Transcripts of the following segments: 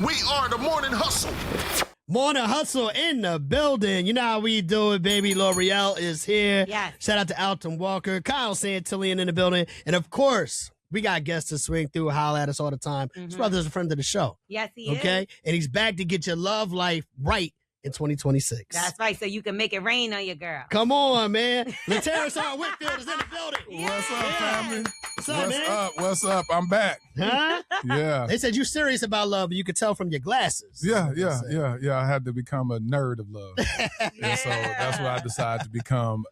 We are the Morning Hustle. Morning Hustle in the building. You know how we do it, baby. L'Oreal is here. Yes. Shout out to Alton Walker, Kyle Santillian in the building. And of course, we got guests to swing through, holler at us all the time. His brother's a friend of the show. Yes, he is. Okay? And he's back to get your love life right in 2026. That's right, so you can make it rain on your girl. Come on, man. Latteras Whitfield is in the building. What's up, family? What's up, man? What's up? I'm back. Huh? Yeah. They said you're serious about love, but you could tell from your glasses. Yeah. I had to become a nerd of love. And so that's what I decided to become.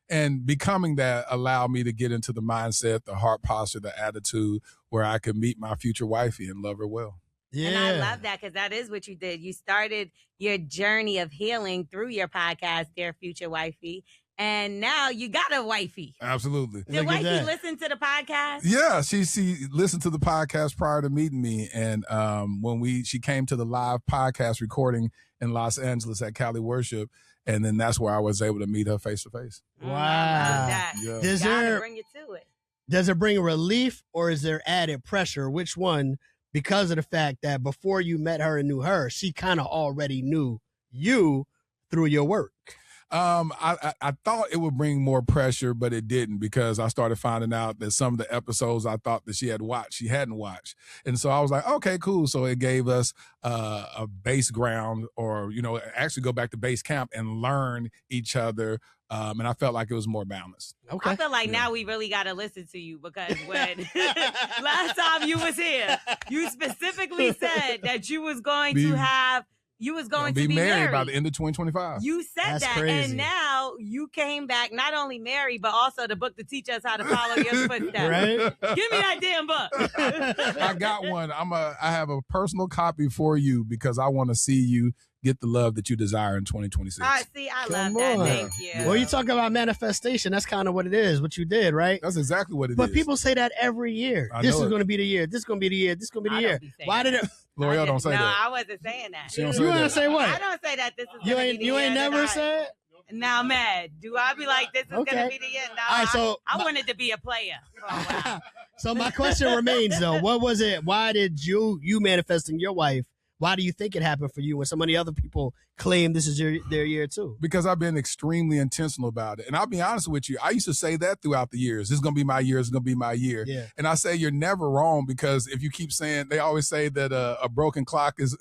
And becoming that allowed me to get into the mindset, the heart posture, the attitude where I could meet my future wifey and love her well. Yeah. And I love that because that is what you did. You started your journey of healing through your podcast, Dear Future Wifey. And now you got a wifey. Absolutely. Did wifey listen to the podcast? Yeah, she listened to the podcast prior to meeting me. And when she came to the live podcast recording in Los Angeles at Cali Worship, and then that's where I was able to meet her face to face. Wow. I love that. Yeah. Bring you to it. Does it bring relief or is there added pressure? Which one? Because of the fact that before you met her and knew her, she kind of already knew you through your work. I thought it would bring more pressure, but it didn't, because I started finding out that some of the episodes I thought that she hadn't watched. And so I was like, okay, cool. So it gave us a base ground, or, actually go back to base camp and learn each other. And I felt like it was more balanced. Okay. I feel like now we really got to listen to you, because when last time you was here, you specifically said that you was going to be married by the end of 2025. You said That's that, crazy. and now you came back not only married, but also the book to teach us how to follow your footsteps. Right? Give me that damn book. I got one. I have a personal copy for you, because I want to see you get the love that you desire in 2026. All right, see, I love Come that. on. Thank you. Well, you talk about manifestation. That's kind of what it is, what you did, right? That's exactly what it is. But people say that every year. I This know is it. going to be the year. This is going to be the year. This is going to be the I year. don't be saying Why did it? L'Oreal don't say no, that. I wasn't saying that. She don't say You want to that. say what? I don't say that this is You gonna ain't be the year never that said? Now, Mad, do I be like, this is Okay. going to be the year? No, All right, so I wanted to be a player for a while. So my question remains, though. What was it? Why did you manifesting your wife? Why do you think it happened for you when so many other people claim this is their year too? Because I've been extremely intentional about it. And I'll be honest with you, I used to say that throughout the years. This is going to be my year. It's going to be my year. Yeah. And I say you're never wrong, because if you keep saying, they always say that a broken clock is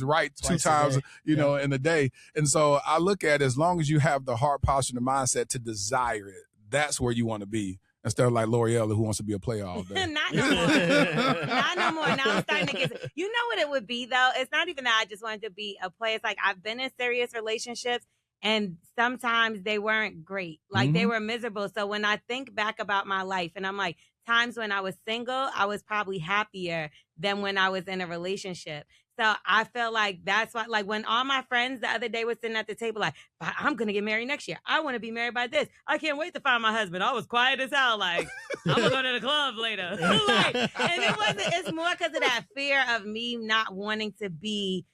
right two Twice a times, day. in a day. And so I look at it, as long as you have the heart posture and the mindset to desire it, that's where you want to be. Instead of like L'Oreal, who wants to be a player all day. Not no more. Not no more. Now I'm starting to get. You know what it would be though? It's not even that I just wanted to be a player. It's like I've been in serious relationships, and sometimes they weren't great. Like they were miserable. So when I think back about my life, and I'm like, times when I was single, I was probably happier than when I was in a relationship. So I feel like that's why, like when all my friends the other day were sitting at the table, like, I'm going to get married next year. I want to be married by this. I can't wait to find my husband. I was quiet as hell. Like, I'm going to go to the club later. It's more because of that fear of me not wanting to be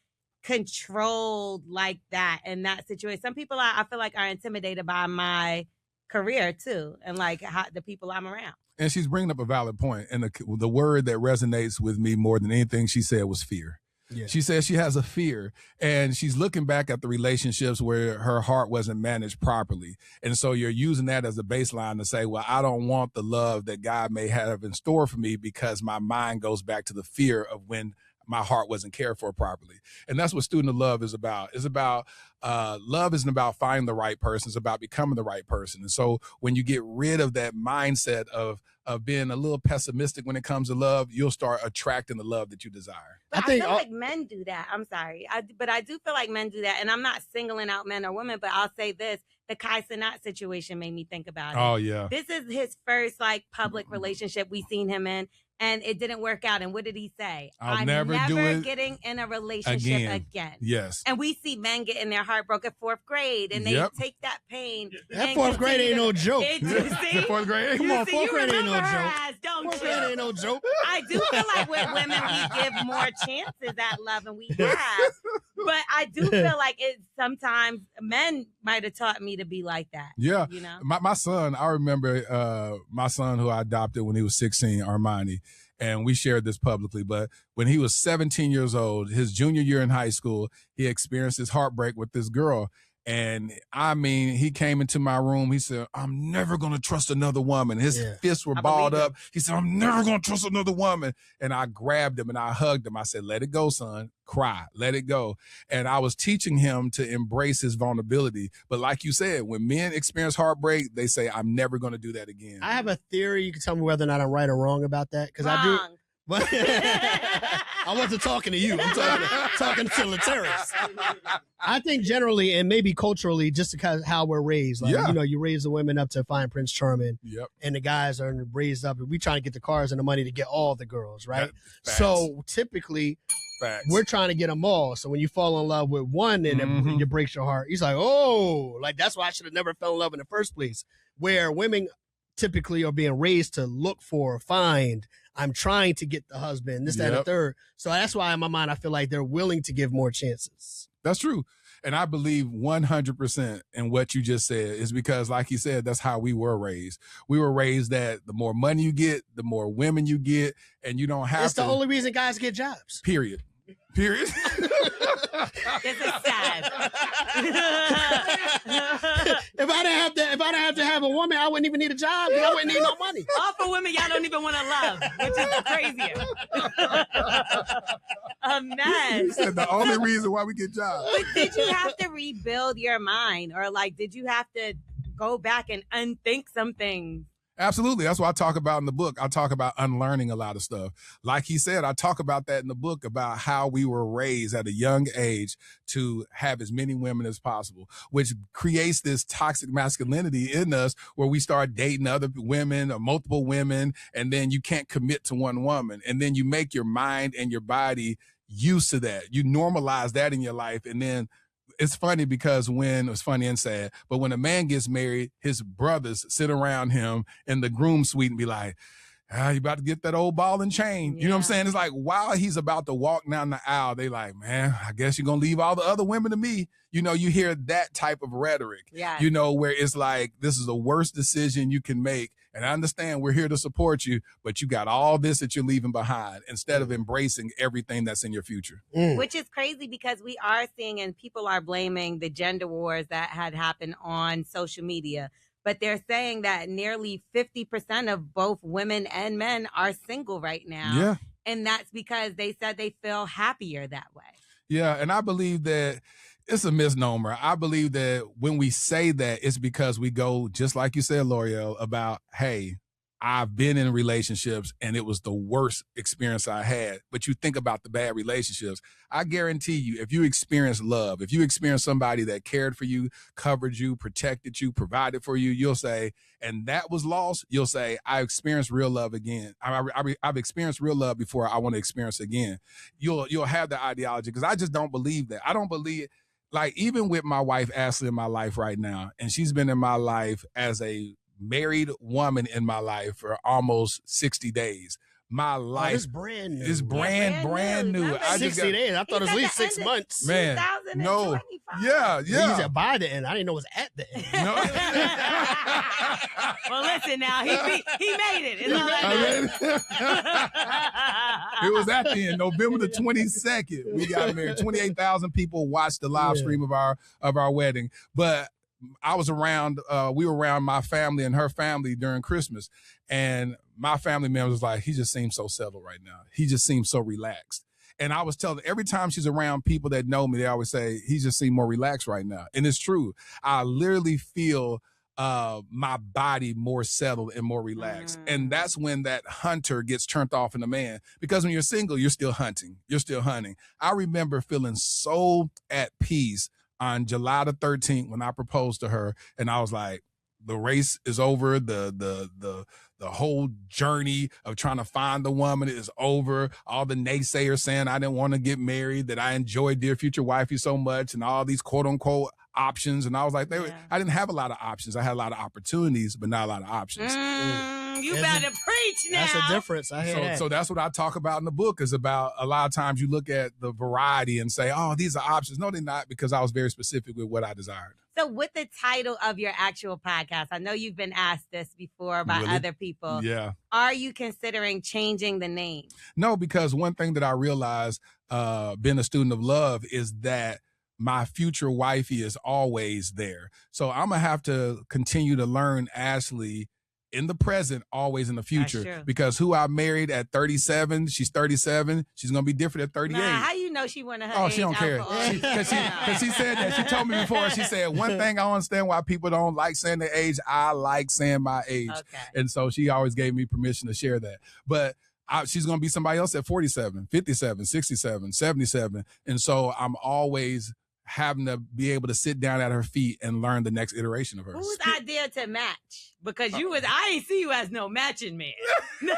controlled like that in that situation. Some people I feel like are intimidated by my career too. And like the people I'm around. And she's bringing up a valid point. And the word that resonates with me more than anything she said was fear. Yeah. She says she has a fear, and she's looking back at the relationships where her heart wasn't managed properly. And so you're using that as a baseline to say, well, I don't want the love that God may have in store for me, because my mind goes back to the fear of when my heart wasn't cared for properly. And that's what Student of Love is about. It's about love isn't about finding the right person. It's about becoming the right person. And so when you get rid of that mindset of being a little pessimistic when it comes to love, you'll start attracting the love that you desire. But I feel like men do that. I'm sorry. But I do feel like men do that. And I'm not singling out men or women, but I'll say this. The Kai Cenat situation made me think about it. Oh, yeah. This is his first public relationship we seen him in. And it didn't work out. And what did he say? I'm never do it getting in a relationship again. Yes. And we see men getting their heart broken fourth grade, and they take that pain. That fourth grade ain't no joke. Fourth grade. Come on, fourth grade ain't no joke. Fourth grade ain't no joke. I do feel like with women we give more chances at love, and we have. But I do feel like sometimes men might have taught me to be like that. Yeah. You know? My son, I remember my son who I adopted when he was 16, Armani. and we shared this publicly, but when he was 17 years old, his junior year in high school, he experienced his heartbreak with this girl. And I mean, he came into my room. He said, I'm never going to trust another woman. His fists were balled up. He said, I'm never going to trust another woman. And I grabbed him and I hugged him. I said, let it go, son. Cry. Let it go. And I was teaching him to embrace his vulnerability. But like you said, when men experience heartbreak, they say, I'm never going to do that again. I have a theory. You can tell me whether or not I'm right or wrong about that. Because I do. But I wasn't talking to you. I'm talking to Latteras. I think generally, and maybe culturally, just because how we're raised. Like, you know, you raise the women up to find Prince Charming, and the guys are raised up, and we trying to get the cars and the money to get all the girls, right? So typically, we're trying to get them all. So when you fall in love with one and it breaks your heart, he's like, oh, like that's why I should have never fell in love in the first place. Where women typically are being raised to look for, find, I'm trying to get the husband, this, that, and the third. So that's why in my mind, I feel like they're willing to give more chances. That's true. And I believe 100% in what you just said is because, like you said, that's how we were raised. We were raised that the more money you get, the more women you get, and you don't have It's the only reason guys get jobs. Period. This is sad. If I didn't have to have a woman, I wouldn't even need a job. I wouldn't need no money. All for women y'all don't even want to love, which is crazier. A mess. You said the only reason why we get jobs. But did you have to rebuild your mind, or like did you have to go back and unthink some things? Absolutely. That's what I talk about in the book. I talk about unlearning a lot of stuff. Like he said, I talk about that in the book about how we were raised at a young age to have as many women as possible, which creates this toxic masculinity in us where we start dating other women or multiple women, and then you can't commit to one woman. And then you make your mind and your body used to that. You normalize that in your life, and then it's funny because it's funny and sad, but when a man gets married, his brothers sit around him in the groom suite and be like, you about to get that old ball and chain. You know what I'm saying? It's like while he's about to walk down the aisle, they like, man, I guess you're going to leave all the other women to me. You know, you hear that type of rhetoric, you know, where it's like, this is the worst decision you can make. And I understand we're here to support you, but you got all this that you're leaving behind instead of embracing everything that's in your future. Which is crazy because we are seeing, and people are blaming the gender wars that had happened on social media. But they're saying that nearly 50% of both women and men are single right now. Yeah. And that's because they said they feel happier that way. Yeah. And I believe that it's a misnomer. I believe that when we say that, it's because we go, just like you said, L'Oreal, about, hey, I've been in relationships and it was the worst experience I had. But you think about the bad relationships. I guarantee you, if you experience love, if you experience somebody that cared for you, covered you, protected you, provided for you, you'll say, and that was lost, you'll say, I experienced real love again. I've experienced real love before I want to experience it again. You'll have the ideology, because I just don't believe that. I don't believe, like, even with my wife, Ashley, in my life right now, and she's been in my life as a married woman in my life for almost 60 days. My life is brand new. It's brand new. I 60 days. I thought it was at least 6 months. Man, no. Yeah. He said by the end. I didn't know it was at the end. No. Well, listen now. He made it. It was at the end, November the 22nd. We got married. 28,000 people watched the live stream of our wedding. But I was around, we were around my family and her family during Christmas. And my family member was like, he just seems so settled right now. He just seems so relaxed. And I was telling, every time she's around people that know me, they always say, he just seems more relaxed right now. And it's true. I literally feel my body more settled and more relaxed. And that's when that hunter gets turned off in a man. Because when you're single, you're still hunting. You're still hunting. I remember feeling so at peace on July the 13th when I proposed to her, and I was like, the race is over. The whole journey of trying to find the woman is over. All the naysayers saying I didn't want to get married, that I enjoyed Dear Future Wifey so much, and all these quote unquote options. And I was like, I didn't have a lot of options. I had a lot of opportunities, but not a lot of options. You better preach now. That's a difference. I hear that. So that's what I talk about in the book, is about a lot of times you look at the variety and say, oh, these are options. No, they're not, because I was very specific with what I desired. So with the title of your actual podcast, I know you've been asked this before by other people. Yeah. Are you considering changing the name? No, because one thing that I realized being a student of love is that my future wifey is always there. So I'm going to have to continue to learn Ashley in the present, always in the future. Because who I married at 37, she's 37. She's going to be different at 38. Nah, how you know she wanted her Oh, age she don't care. Because she said that. She told me before, she said, one thing I don't understand why people don't like saying their age. I like saying my age. Okay. And so she always gave me permission to share that. But she's going to be somebody else at 47, 57, 67, 77. And so I'm always having to be able to sit down at her feet and learn the next iteration of her. Whose idea to match? Because I ain't see you as no matching man. He a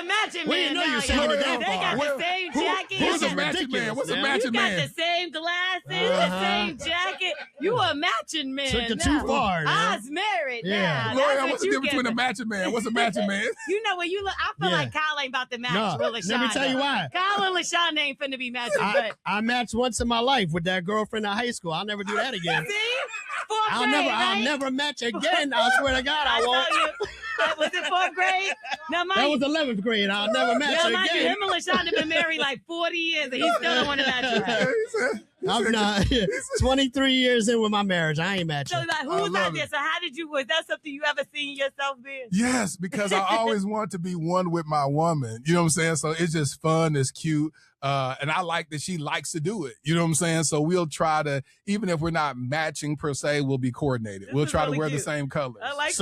matching man. Know now, you sounded that they got the same jacket. Who's a matching man? What's a matching man? You got the same glasses, the same jacket. You a matching man. Took it too far. I was married. Yeah. Now. What's the difference between a matching man? What's a matching man? You know, when you look, I feel like Kyle ain't about to match with LaShonda. Let me tell you why. Kyle and LaShonda ain't finna be matching. I matched once in my life with that girlfriend in high school. I'll never do that again. See? I'll never match again. I swear to God, I won't. Was it 4th grade? No, that was 11th grade. I'll never match again. Him and LaShonda been married like 40 years, and he still don't want to match her. I'm not 23 years in with my marriage. I ain't matching. So, who's out there? So, was that something you ever seen yourself being? Yes, because I always want to be one with my woman. You know what I'm saying? So it's just fun. It's cute. And I like that she likes to do it. You know what I'm saying? So we'll try to, even if we're not matching per se, we'll be coordinated. We'll try to wear the same colors. I like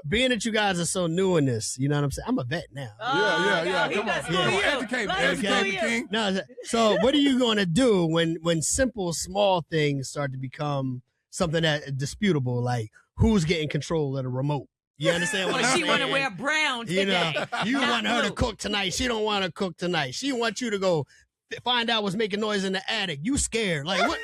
being that you guys are so new in this, you know what I'm saying? I'm a vet now. Yeah. Come on. Educate me, King. No, so what are you going to do when simple, small things start to become something that disputable, like who's getting control of the remote? You understand what I'm saying? She want to wear brown today. You want her to cook tonight. She don't want to cook tonight. She wants you to go find out what's making noise in the attic. You scared. Like, what?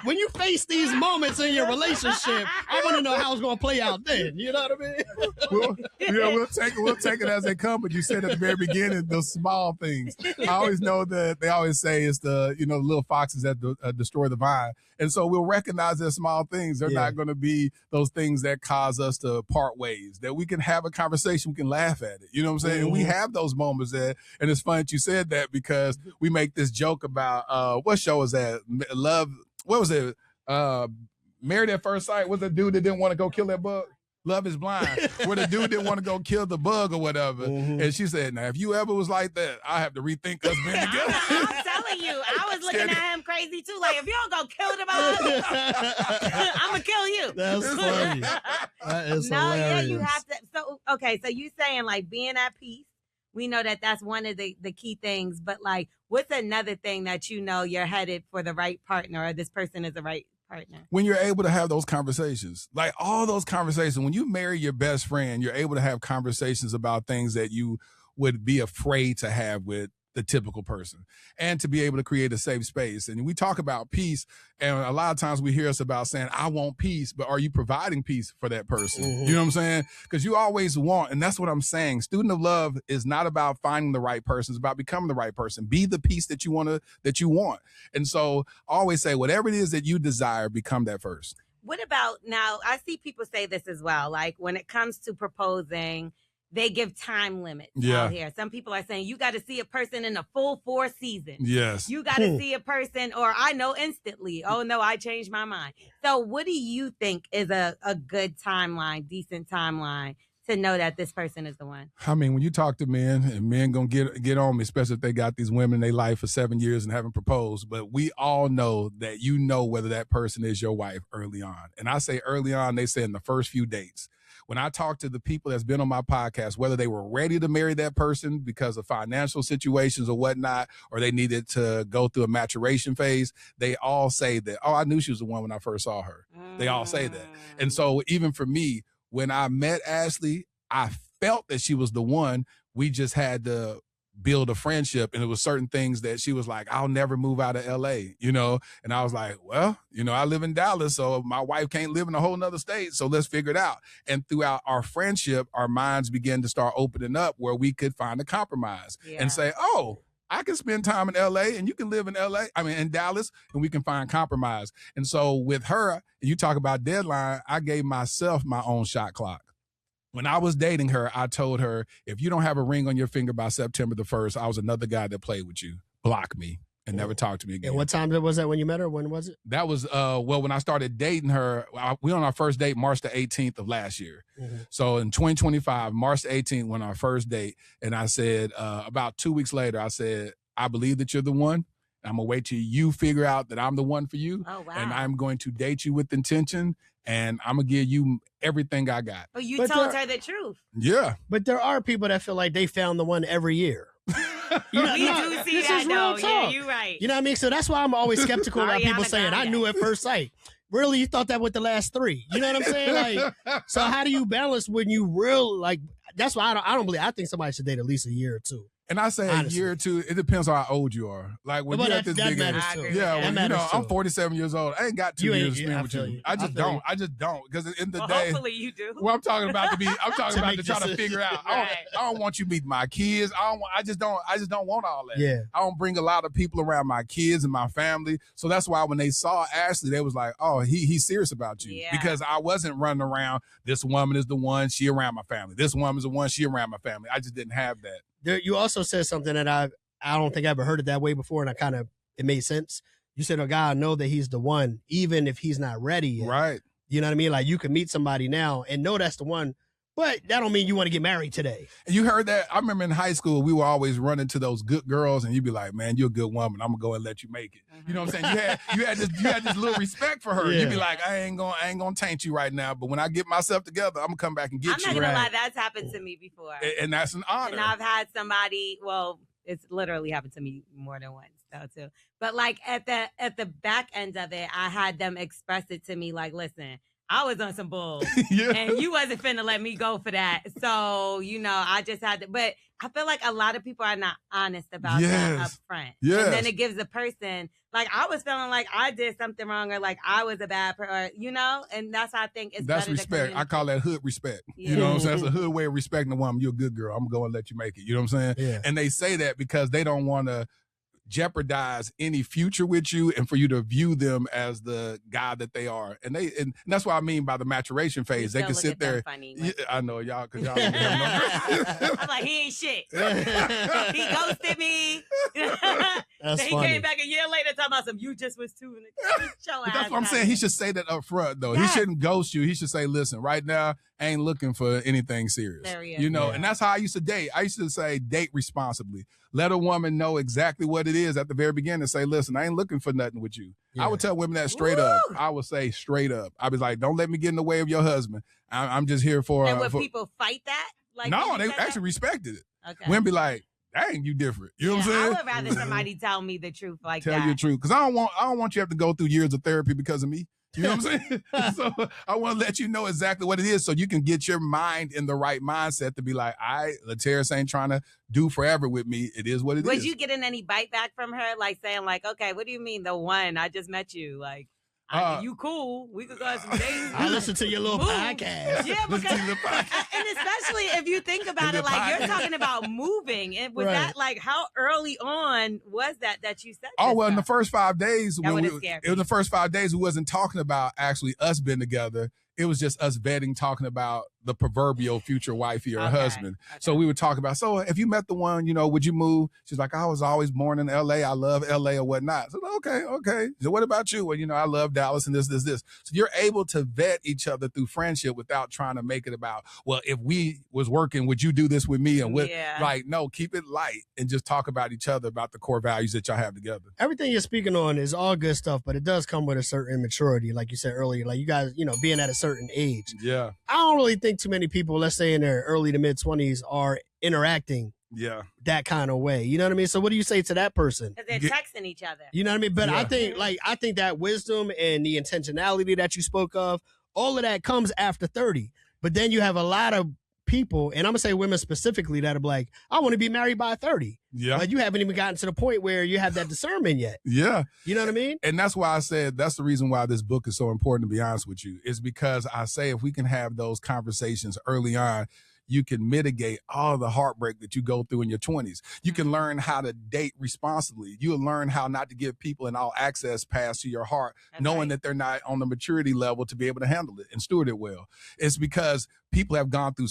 When you face these moments in your relationship, I want to know how it's going to play out then. You know what I mean? We'll take it as they come. But you said at the very beginning, those small things. I always know that they always say it's the little foxes that destroy the vine. And so we'll recognize their small things. They're not going to be those things that cause us to part ways, that we can have a conversation. We can laugh at it. You know what I'm saying? And we have those moments and it's funny that you said that because we make this joke about, what show is that? Love. What was it? Married at First Sight. Was the dude that didn't want to go kill that bug? Love is Blind, where the dude didn't want to go kill the bug or whatever. And she said, now, if you ever was like that, I have to rethink us being together. I'm telling you, I was looking at him crazy too. Like, if you don't go kill the bug, I'm going to kill you. That's funny. That is hilarious. Yeah, you have to. So you saying like being at peace, we know that that's one of the key things, but like, what's another thing that you know you're headed for the right partner or this person is the right partner? When you're able to have those conversations, like all those conversations, when you marry your best friend, you're able to have conversations about things that you would be afraid to have with the typical person, and to be able to create a safe space. And we talk about peace, and a lot of times we hear us about saying, I want peace, but are you providing peace for that person? You know what I'm saying? Because you always want, and that's what I'm saying. Student of love is not about finding the right person. It's about becoming the right person. Be the peace that you want. And so I always say, whatever it is that you desire, become that first. What about now? I see people say this as well. Like when it comes to proposing, they give time limits out here. Some people are saying you got to see a person in a full 4 seasons. Yes. You got to see a person, or I know instantly, oh no, I changed my mind. So what do you think is a good timeline, decent timeline to know that this person is the one? I mean, when you talk to men, and men gonna get on me, especially if they got these women in their life for 7 years and haven't proposed, but we all know that you know whether that person is your wife early on. And I say early on, they say in the first few dates. When I talk to the people that's been on my podcast, whether they were ready to marry that person because of financial situations or whatnot, or they needed to go through a maturation phase, they all say that, oh, I knew she was the one when I first saw her. They all say that. And so even for me, when I met Ashley, I felt that she was the one. We just had to build a friendship, and it was certain things that she was like, I'll never move out of LA, and I was like, well, I live in Dallas, so my wife can't live in a whole nother state, so let's figure it out. And throughout our friendship, our minds began to start opening up where we could find a compromise and say, oh, I can spend time in LA and you can live in in Dallas, and we can find compromise. And so with her, you talk about deadline, I gave myself my own shot clock. When I was dating her, I told her, if you don't have a ring on your finger by September the 1st, I was another guy that played with you. Block me and never talk to me again. And what time was that when you met her? When was it? That was, when I started dating her, we went on our first date March the 18th of last year. Mm-hmm. So in 2025, March the 18th, went on our first date. And I said, about 2 weeks later, I said, I believe that you're the one. I'm going to wait till you figure out that I'm the one for you. Oh, wow. And I'm going to date you with intention. And I'm going to give you everything I got. But you told her the truth. Yeah. But there are people that feel like they found the one every year. We do see that, though. Yeah, you're right. You know what I mean? So that's why I'm always skeptical about people saying, I knew at first sight. Really, you thought that with the last 3. You know what I'm saying? Like, so how do you balance when you that's why I don't believe, I think somebody should date at least a year or 2. And I say honestly, a year or 2, it depends on how old you are. Like when you're at this big age. Yeah, well, I'm 47 years old. I ain't got 2 years to spend with you. I just don't. Because in the day. Hopefully you do. Well, I'm talking about to try to figure out. Right. I don't want you to meet my kids. I just don't want all that. Yeah. I don't bring a lot of people around my kids and my family. So that's why when they saw Ashley, they was like, oh, he's serious about you. Yeah. Because I wasn't running around, this woman is the one, she around my family. This woman is the one, she around my family. I just didn't have that. You also said something that I don't think I ever heard it that way before, and it made sense. You said, "Oh God, I know that he's the one, even if he's not ready yet." Right. You know what I mean? Like you can meet somebody now and know that's the one, but that don't mean you want to get married today. And you heard that? I remember in high school, we were always running to those good girls, and you'd be like, "Man, you're a good woman. I'm gonna go and let you make it." Mm-hmm. You know what I'm saying? You had this little respect for her. Yeah. You'd be like, "I ain't gonna taint you right now, but when I get myself together, I'm gonna come back and get you." I'm not gonna lie, that's happened to me before, and that's an honor. And I've had somebody. Well, it's literally happened to me more than once, though, too. But like at the back end of it, I had them express it to me, like, "Listen, I was on some bull, yeah. And you wasn't finna let me go for that." So, I just had to, but I feel like a lot of people are not honest about that up front. Yes. And then it gives the person, like, I was feeling like I did something wrong or like I was a bad person, and that's how I think it's that's better respect. I call that hood respect. Yeah. You know what I'm saying? That's a hood way of respecting a woman. You're a good girl. I'm going to let you make it. You know what I'm saying? Yeah. And they say that because they don't want to jeopardize any future with you and for you to view them as the guy that they are. And that's what I mean by the maturation phase. They can sit there. Funny, yeah, I know y'all, because y'all don't have no. I'm like, he ain't shit. He ghosted me. That's he funny. came back a year later talking about some, you just was too. That's what I'm saying. He should say that up front, though. Yeah. He shouldn't ghost you. He should say, listen, right now, I ain't looking for anything serious. And that's how I used to date. I used to say, date responsibly. Let a woman know exactly what it is at the very beginning and say, listen, I ain't looking for nothing with you. Yeah. I would tell women that straight up. I would say straight up. I was like, don't let me get in the way of your husband. I'm just here for. And would people fight that? Like, no, they actually respected it. Okay. Women be like, dang, you different. You know what I'm saying? I would rather somebody tell me the truth like that. Tell you the truth. Because I don't want you to have to go through years of therapy because of me. You know what I'm saying? So I want to let you know exactly what it is so you can get your mind in the right mindset to be like, Latteras ain't trying to do forever with me. It is what it is. Would you get in any bite back from her? Like saying like, okay, what do you mean the one? I just met you. Like, you cool. We could go have some dates. I listen to your little podcast. Yeah, because, and especially if you think about it, like you're talking about moving. And was that like, how early on was that you said? Oh, well, in the first 5 days, in the first 5 days, we wasn't talking about actually us being together. It was just us vetting, talking about the proverbial future wifey or husband. Okay. So we would talk about, so if you met the one, would you move? She's like, I was always born in LA. I love LA or whatnot. So okay. So what about you? Well, I love Dallas and this. So you're able to vet each other through friendship without trying to make it about, well, if we was working, would you do this with me? And like, no, keep it light and just talk about each other, about the core values that y'all have together. Everything you're speaking on is all good stuff, but it does come with a certain maturity. Like you said earlier, like you guys, being at a certain age. Yeah. I don't really think too many people, let's say in their early to mid 20s, are interacting that kind of way. You know what I mean? So what do you say to that person? Because they're texting each other. You know what I mean? But I think that wisdom and the intentionality that you spoke of, all of that comes after 30. But then you have a lot of people, and I'm gonna say women specifically, that are like, I want to be married by 30. Yeah. Like you haven't even gotten to the point where you have that discernment yet. Yeah. You know what I mean? And that's why I said that's the reason why this book is so important, to be honest with you, is because I say if we can have those conversations early on, you can mitigate all the heartbreak that you go through in your 20s. You can learn how to date responsibly. You'll learn how not to give people an all access pass to your heart, knowing that they're not on the maturity level to be able to handle it and steward it well. It's because people have gone through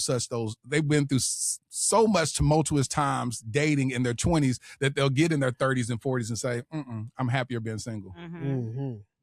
they've been through so much tumultuous times dating in their 20s that they'll get in their 30s and 40s and say, I'm happier being single.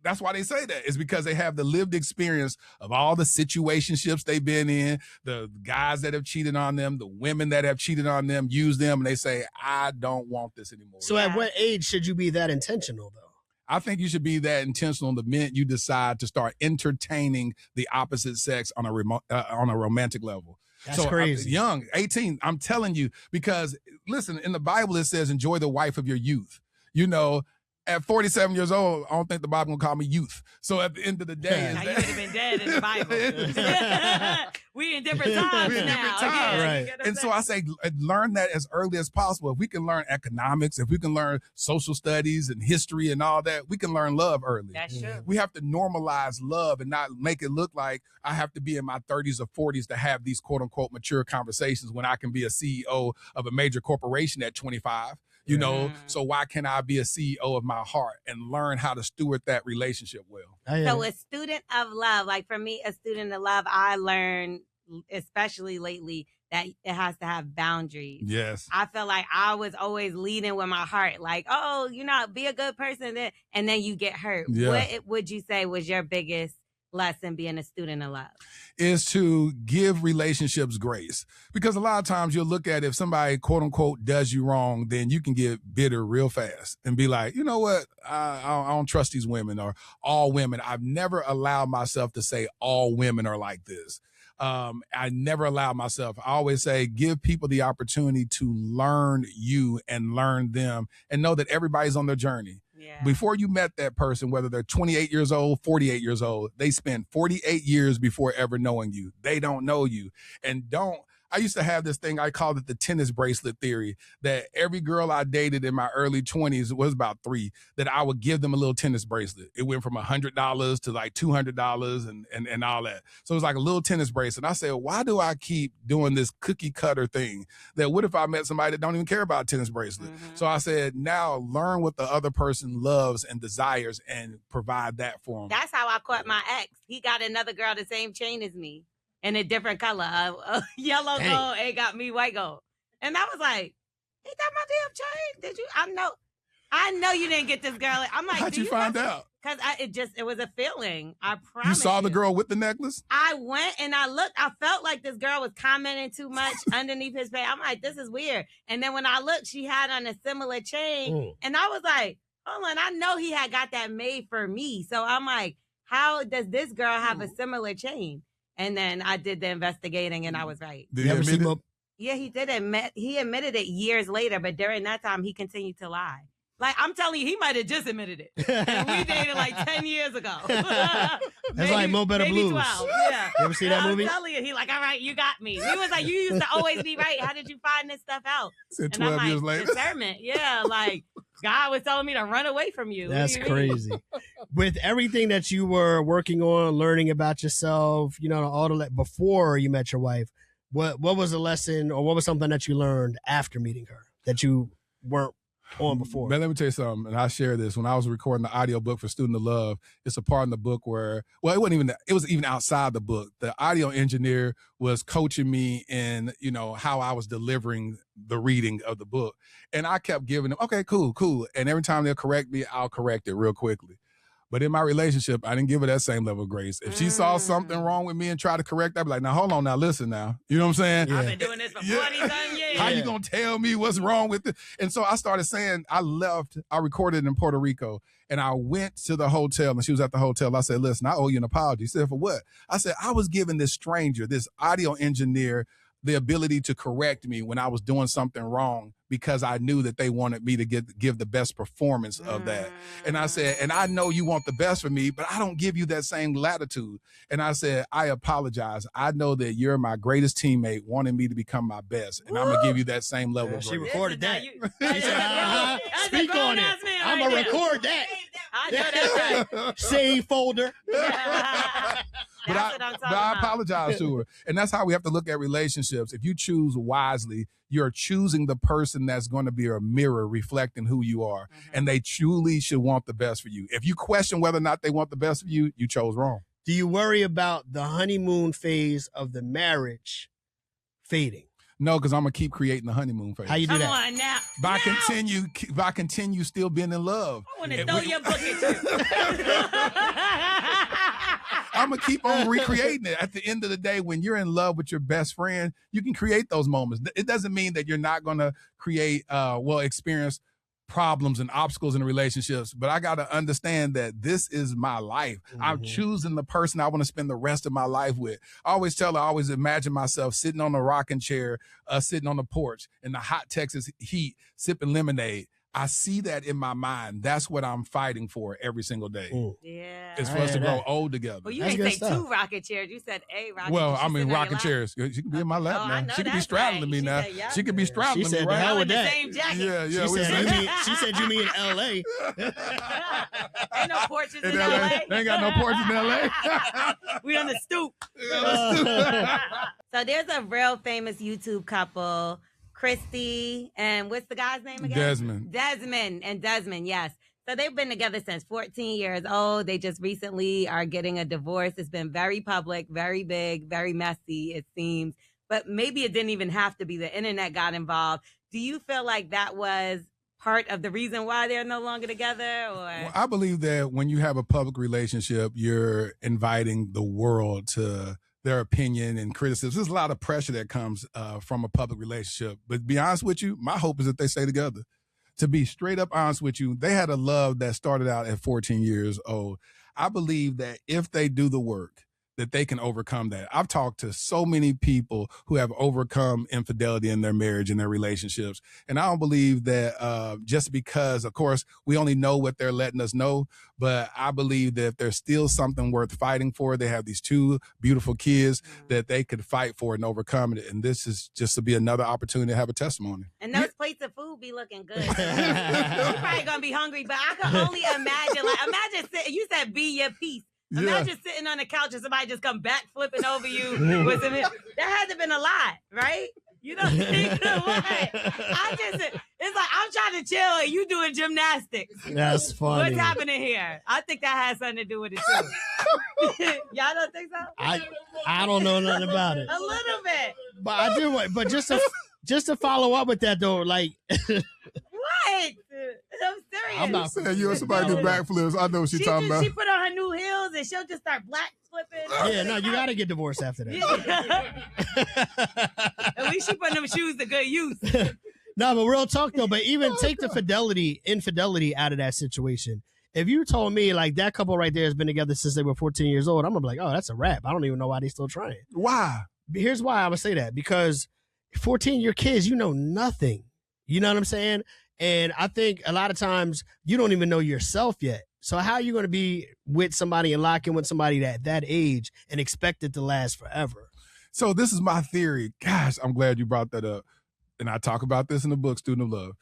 That's why they say that. It's because they have the lived experience of all the situationships they've been in, the guys that have cheated on them, the women that have cheated on them, used them, and they say, I don't want this anymore. So at what age should you be that intentional, though? I think you should be that intentional the minute you decide to start entertaining the opposite sex on a romantic level. That's crazy. Young, 18, I'm telling you, because listen, in the Bible it says, enjoy the wife of your youth. You know, at 47 years old, I don't think the Bible gonna call me youth. So at the end of the day, now you would have been dead in the Bible. We in different times now. Right. And so I say, learn that as early as possible. If we can learn economics, if we can learn social studies and history and all that, we can learn love early. That's true. We have to normalize love and not make it look like I have to be in my 30s or 40s to have these quote unquote mature conversations when I can be a CEO of a major corporation at 25. You know, so why can't I be a CEO of my heart and learn how to steward that relationship well? So a student of love, like for me, a student of love, I learned, especially lately, that it has to have boundaries. Yes. I feel like I was always leading with my heart, like, oh, you know, be a good person, and then you get hurt. Yeah. What would you say was your biggest lesson being a student of love? Is to give relationships grace. Because a lot of times you'll look at if somebody, quote unquote, does you wrong, then you can get bitter real fast and be like, you know what? I don't trust these women or all women. I've never allowed myself to say all women are like this. I never allow myself. I always say, give people the opportunity to learn you and learn them and know that everybody's on their journey. Yeah. Before you met that person, whether they're 28 years old, 48 years old, they spent 48 years before ever knowing you. They don't know you. And I used to have this thing, I called it the tennis bracelet theory, that every girl I dated in my early 20s, it was about 3, that I would give them a little tennis bracelet. It went from $100 to like $200 and all that. So it was like a little tennis bracelet. And I said, why do I keep doing this cookie cutter thing? That what if I met somebody that don't even care about a tennis bracelet? So I said, now learn what the other person loves and desires and provide that for them. That's how I caught my ex. He got another girl the same chain as me. In a different color, yellow gold, and got me white gold. And I was like, ain't that my damn chain? Did you? I know you didn't get this girl. I'm like, how'd you find out? Because it was a feeling. I promise. You saw the girl with the necklace? I went and I looked. I felt like this girl was commenting too much underneath his page. I'm like, this is weird. And then when I looked, she had on a similar chain. And I was like, hold on, I know he had got that made for me. So I'm like, how does this girl have a similar chain? And then I did the investigating, and I was right. Did you ever see him? Yeah, he did admit. He admitted it years later, but during that time, he continued to lie. Like, I'm telling you, he might have just admitted it. And we dated like 10 years ago. That's like Mo Better Blues. 12. Yeah. You ever see that movie? I'm telling you, he like, all right, you got me. He was like, you used to always be right. How did you find this stuff out? Said 12 and I'm years like, later. discernment. Yeah, like, God was telling me to run away from you. That's crazy. With everything that you were working on, learning about yourself, you know, all the before you met your wife, what was a lesson or what was something that you learned after meeting her that you weren't on before? Man, let me tell you something, and I share this. When I was recording the audiobook for Student of Love, it's a part in the book where, well, it was even outside the book. The audio engineer was coaching me in, you know, how I was delivering the reading of the book. And I kept giving them, okay, cool. And every time they'll correct me, I'll correct it real quickly. But in my relationship, I didn't give her that same level of grace. If she saw something wrong with me and tried to correct that, I'd be like, now, hold on, now, listen now. You know what I'm saying? Yeah. I've been doing this for 40-something years. How you going to tell me what's wrong with it? And so I started saying, I recorded in Puerto Rico, and I went to the hotel, and she was at the hotel. I said, listen, I owe you an apology. She said, for what? I said, I was giving this stranger, this audio engineer, the ability to correct me when I was doing something wrong because I knew that they wanted me to give the best performance of that. And I said, and I know you want the best for me, but I don't give you that same latitude. And I said, I apologize. I know that you're my greatest teammate, wanting me to become my best. And I'm going to give you that same level of grace. She recorded that. She said, speak on it. I'm going to record that. I know that's right. Save folder. That's what I'm talking but I about. apologize to her. And that's how we have to look at relationships. If you choose wisely, you're choosing the person that's going to be a mirror reflecting who you are. And they truly should want the best for you. If you question whether or not they want the best for you, you chose wrong. Do you worry about the honeymoon phase of the marriage fading? No, because I'm gonna keep creating the honeymoon phase. How you do that? Come on now. By continue still being in love. I want to throw your book at you. I'm gonna keep on recreating it. At the end of the day, when you're in love with your best friend, you can create those moments. It doesn't mean that you're not gonna create, experience problems and obstacles in relationships, but I got to understand that this is my life. I'm choosing the person I want to spend the rest of my life with. I always tell her, I always imagine myself sitting on a rocking chair, sitting on the porch in the hot Texas heat, sipping lemonade. I see that in my mind. That's what I'm fighting for every single day. Yeah. It's for us to grow old together. Well, you didn't say 2 rocking chairs. You said a rocking chair. Well, I mean, rocking chairs. She can be in my lap now. She can be straddling me now. She can be straddling me, right? Hell with the that. same jacket. Yeah. She said you mean L.A. Ain't no porches in L.A. They ain't got no porches in L.A. We on the stoop. So there's a real famous YouTube couple, Kristy, and what's the guy's name again? Desmond, yes. So they've been together since 14 years old. They just recently are getting a divorce. It's been very public, very big, very messy, it seems. But maybe it didn't even have to be. The internet got involved. Do you feel like that was part of the reason why they're no longer together? Or Well, I believe that when you have a public relationship, you're inviting the world to their opinion and criticism. There's a lot of pressure that comes from a public relationship. But to be honest with you, my hope is that they stay together. To be straight up honest with you, they had a love that started out at 14 years old. I believe that if they do the work, that they can overcome that. I've talked to so many people who have overcome infidelity in their marriage and their relationships. And I don't believe that just because, of course, we only know what they're letting us know, but I believe that if there's still something worth fighting for, they have these 2 beautiful kids that they could fight for and overcome it. And this is just to be another opportunity to have a testimony. And those plates of food be looking good. You're probably going to be hungry, but I can only imagine, you said be your peace. Imagine sitting on the couch and somebody just come back flipping over you. That had to have been a lot, right? You don't think what? It's like I'm trying to chill and you doing gymnastics. That's funny. What's happening here? I think that has something to do with it too. Y'all don't think so? I don't know nothing about it. A little bit. But I do. But just to follow up with that though, like. What? I'm serious. I'm not saying you and somebody do backflips. I know what she's talking about. She put on her new heels and she'll just start black flipping. Yeah, no, you got to get divorced after that. At least she put them shoes to good use. No, but real talk though, but even take the infidelity out of that situation. If you told me like that couple right there has been together since they were 14 years old, I'm gonna be like, oh, that's a wrap. I don't even know why they're still trying. Why? Here's why I would say that. Because 14-year kids, you know nothing. You know what I'm saying? And I think a lot of times you don't even know yourself yet. So how are you going to be with somebody and lock in with somebody at that age and expect it to last forever? So this is my theory. Gosh, I'm glad you brought that up. And I talk about this in the book, Student of Love.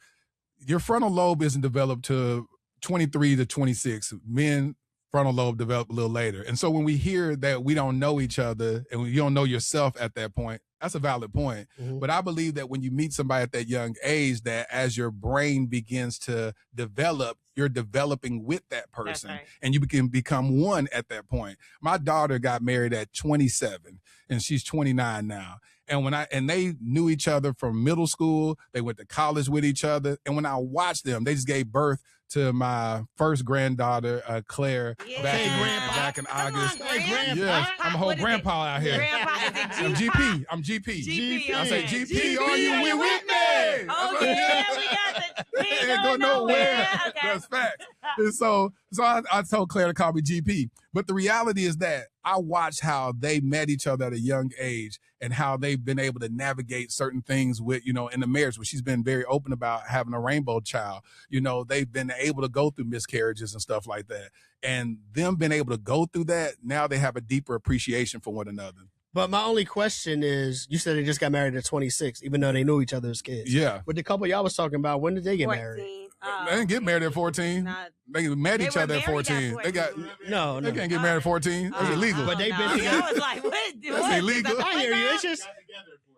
Your frontal lobe isn't developed to 23 to 26. Men frontal lobe develop a little later. And so when we hear that we don't know each other and you don't know yourself at that point, that's a valid point. Mm-hmm. But I believe that when you meet somebody at that young age, that as your brain begins to develop, you're developing with that person. Right. And you can become one at that point. My daughter got married at 27 and she's 29 now. And they knew each other from middle school, they went to college with each other. And when I watched them, they just gave birth to my first granddaughter, Claire, back in August. Grandpa. I'm a whole grandpa out here. Grandpa, is it I'm GP. I'm GP. GP. I say, GP, are you with me? Oh, yeah, we got the Ain't go nowhere. Okay. That's fact. And so I told Claire to call me GP. But the reality is that I watched how they met each other at a young age and how they've been able to navigate certain things with, in the marriage, where she's been very open about having a rainbow child. They've been able to go through miscarriages and stuff like that. And them being able to go through that, now they have a deeper appreciation for one another. But my only question is, you said they just got married at 26, even though they knew each other as kids. Yeah. But the couple y'all was talking about, when did they get 14. married? They didn't get married at 14. They met each other at 14. They got They can't get married at 14. That's illegal. But they've been together. I was like, what? That's illegal. I hear you. It's just.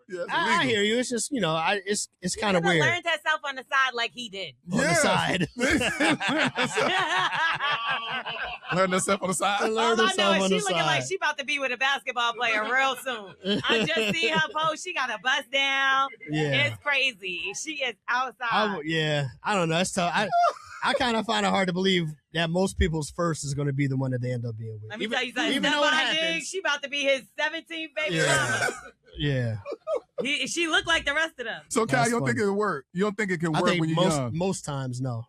Yeah, I hear you. It's just, it's kind of weird. Learned herself on the side like he did. On the side. Learned herself on the side. All I know is she looking like she about to be with a basketball player real soon. I just see her post. She got a bust down. Yeah. It's crazy. She is outside. I don't know. It's tough. I kind of find it hard to believe that most people's first is going to be the one that they end up being with. Let me tell you something. Even though it happens, she about to be his 17th baby mama. Yeah. She looked like the rest of them. So, Kyle, you don't think it would work? You don't think it can work when you're young? Most times, no.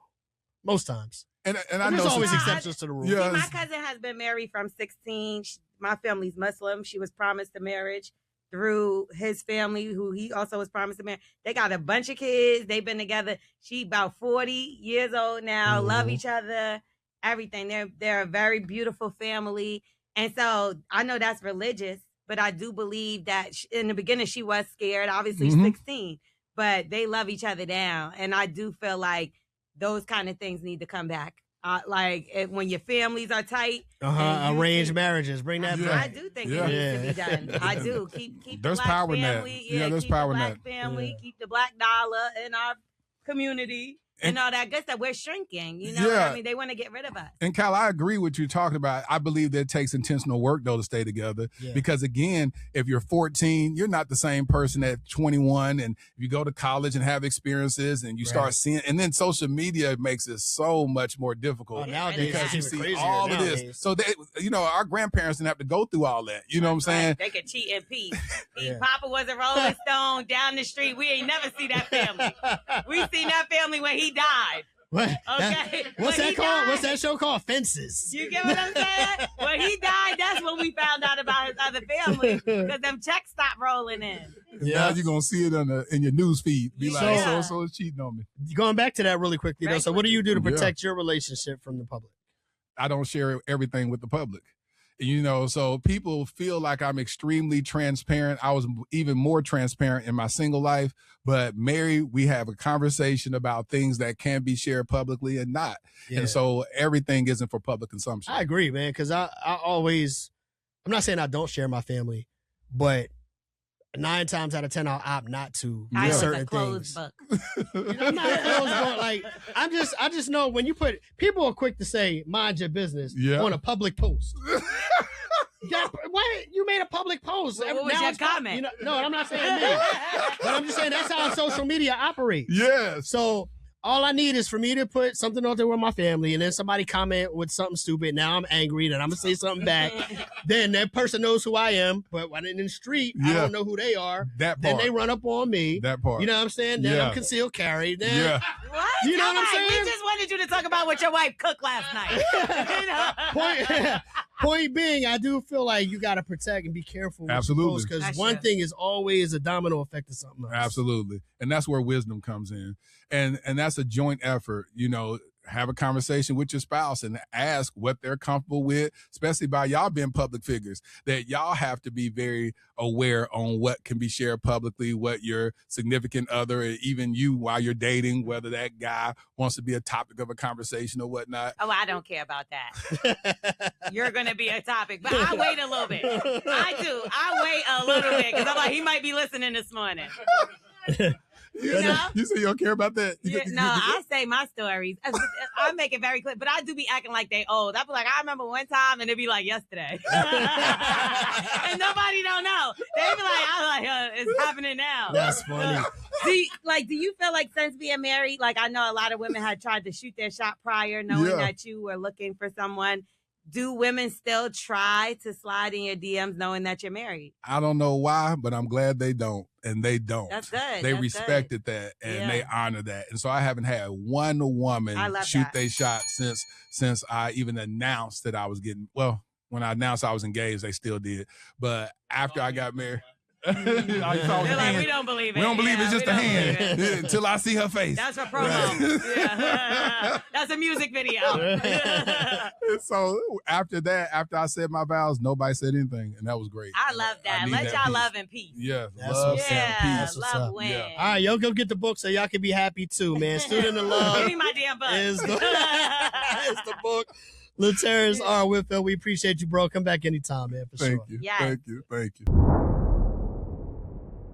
Most times. And I know there's always exceptions to the rule. Yeah. See, my cousin has been married from 16. My family's Muslim. She was promised a marriage through his family, who he also was promised a marriage. They got a bunch of kids. They've been together. She about 40 years old now. Love each other. Everything. They're a very beautiful family. And so I know that's religious. But I do believe that in the beginning, she was scared, obviously 16, but they love each other now. And I do feel like those kind of things need to come back. When your families are tight. Arranged marriages. Bring that back. I do think it needs to be done. I do. Keep there's the black power family. in that. Yeah, there's power in that. Family. Keep the black dollar in our community. And all that good stuff. We're shrinking. You know what I mean? They want to get rid of us. And Kyle, I agree with you talking about. I believe that it takes intentional work, though, to stay together. Yeah. Because, again, if you're 14, you're not the same person at 21. And if you go to college and have experiences and you start seeing, and then social media makes it so much more difficult. Nowadays, because you see all of this. So, our grandparents didn't have to go through all that. You know what I'm saying? They could cheat in peace. Papa was a Rolling Stone down the street. We ain't never see that family. We seen that family when he died. What? Okay. What's that called? What's that show called? Fences. You get what I'm saying? When he died, that's when we found out about his other family because them checks stopped rolling in. Now you're gonna see it in your news feed. Be like, so is cheating on me. Going back to that really quickly though. So what do you do to protect your relationship from the public? I don't share everything with the public. So people feel like I'm extremely transparent. I was even more transparent in my single life, but married, we have a conversation about things that can be shared publicly and not. Yeah. And so everything isn't for public consumption. I agree, man, because I'm not saying I don't share my family, but 9 times out of 10, I'll opt not to do certain things. I'm not a closed book. Like I just know when you put people are quick to say mind your business on a public post. Why you made a public post? What was your comment? No, I'm not saying me, but I'm just saying that's how social media operates. Yeah. So all I need is for me to put something out there with my family, and then somebody comment with something stupid. Now I'm angry, and I'm gonna say something back. Then that person knows who I am, but when in the street, I don't know who they are. That part. Then they run up on me. That part. You know what I'm saying? Then I'm concealed carry. Then what? You know what I'm saying? We just wanted you to talk about what your wife cooked last night. Point being, I do feel like you got to protect and be careful. Absolutely. Because one thing is always a domino effect of something else. Absolutely. And that's where wisdom comes in. And that's a joint effort, have a conversation with your spouse and ask what they're comfortable with, especially by y'all being public figures, that y'all have to be very aware on what can be shared publicly, what your significant other, even you while you're dating, whether that guy wants to be a topic of a conversation or whatnot. Oh, I don't care about that. You're going to be a topic, but I wait a little bit. I do. I wait a little bit because I'm like, he might be listening this morning. You say you don't care about that? I say my stories. I make it very clear, but I do be acting like they old. I be like, I remember one time, and it'd be like yesterday, and nobody don't know. They be like, it's happening now. That's funny. Do you feel like since being married, like I know a lot of women had tried to shoot their shot prior, knowing that you were looking for someone. Do women still try to slide in your DMs knowing that you're married? I don't know why, but I'm glad they don't. And they don't. That's good. They respected that and they honor that. And so I haven't had one woman shoot their shot since I even announced that I was when I announced I was engaged, they still did. But after I got married, They're like, we don't believe it. We don't believe it's just a hand until I see her face. That's for promo. Yeah. That's a music video. So after that, after I said my vows, nobody said anything, and that was great. I love that. Let y'all love in peace. Yeah, That's love what's and up. peace. Love up. wins. Yeah. All right, y'all go get the book so y'all can be happy too, man. Student of Love Give me my damn book. is the book. Latteras R. Whitfield, we appreciate you, bro. Come back anytime, man, for sure. Thank you. Yes. Thank you. Thank you.